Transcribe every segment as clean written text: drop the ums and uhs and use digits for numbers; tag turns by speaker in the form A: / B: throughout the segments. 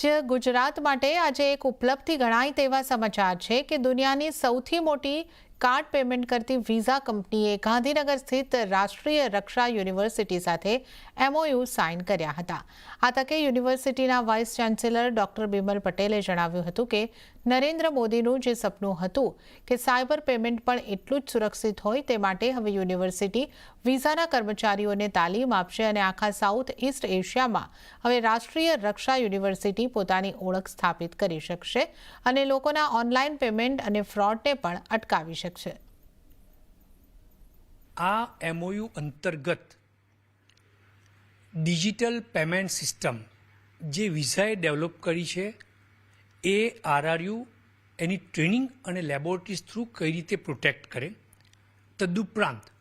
A: ગુજરાત માટે આજે એક ઉપલબ્ધિ ગણાય તેવા સમાચાર છે કે દુનિયાની સૌથી મોટી કાર્ડ પેમેન્ટ કરતી વિઝા કંપનીએ ગાંધીનગર સ્થિત રાષ્ટ્રીય રક્ષા યુનિવર્સિટી સાથે MOU સાઇન કર્યા હતા। આ તકે યુનિવર્સિટીના વાઇસ ચાન્સેલર ડોક્ટર બિમલ પટેલે જણાવ્યું હતું કે નરેન્દ્ર મોદીનું જે સપનું હતું કે સાયબર પેમેન્ટ પણ એટલું જ સુરક્ષિત હોય તે માટે હવે યુનિવર્સિટી વિઝાના કર્મચારીઓને તાલીમ આપશે અને આખા સાઉથ ઇસ્ટ એશિયામાં હવે રાષ્ટ્રીય રક્ષા યુનિવર્સિટી પોતાની ઓળખ સ્થાપિત કરી શકશે અને લોકોના ઓનલાઈન પેમેન્ટ અને ફ્રોડને પણ અટકાવી શકશે।
B: આ MOU અંતર્ગત ડિજિટલ પેમેન્ટ સિસ્ટમ જે વિઝાએ ડેવલપ કરી છે એ RRU એની ટ્રેનિંગ અને લેબોરેટરીઝ થ્રુ કઈ રીતે પ્રોટેક્ટ કરે, તદુપરાંત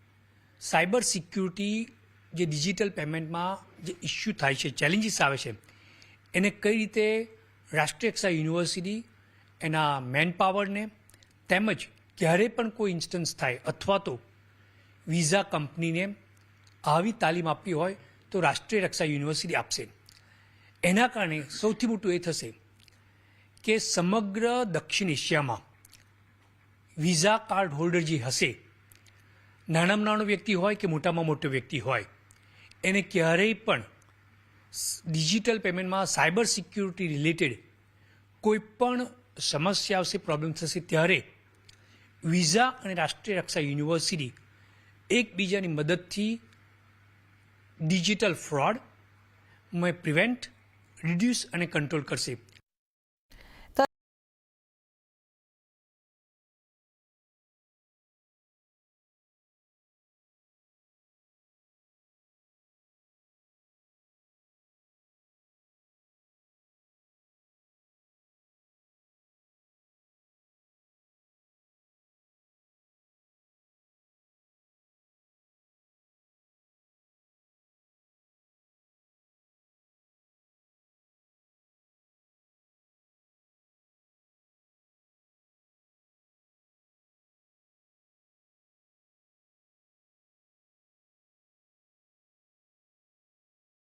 B: સાયબર સિક્યુરિટી જે ડિજિટલ પેમેન્ટમાં જે ઇસ્યુ થાય છે, ચેલેન્જીસ આવે છે, એને કઈ રીતે રાષ્ટ્રીય કક્ષા યુનિવર્સિટી એના મેન પાવરને તેમજ ક્યારે પણ કોઈ ઇન્સ્ટન્સ થાય અથવા તો વિઝા કંપનીને આવી તાલીમ આપવી હોય તો રાષ્ટ્રીય રક્ષા યુનિવર્સિટી આપશે। એના કારણે સૌથી મોટું એ થશે કે સમગ્ર દક્ષિણ એશિયામાં વિઝા કાર્ડ હોલ્ડર જે હશે, નાનામાં નાનો વ્યક્તિ હોય કે મોટામાં મોટો વ્યક્તિ હોય, એને ક્યારેય પણ ડિજિટલ પેમેન્ટમાં સાયબર સિક્યુરિટી રિલેટેડ કોઈ પણ સમસ્યા આવશે, પ્રોબ્લેમ થશે, ત્યારે વિઝા અને રાષ્ટ્રીય રક્ષા યુનિવર્સિટી એકબીજાની મદદથી ડિજિટલ ફ્રોડ પ્રિવેન્ટ, રિડ્યુસ અને કંટ્રોલ કરશે।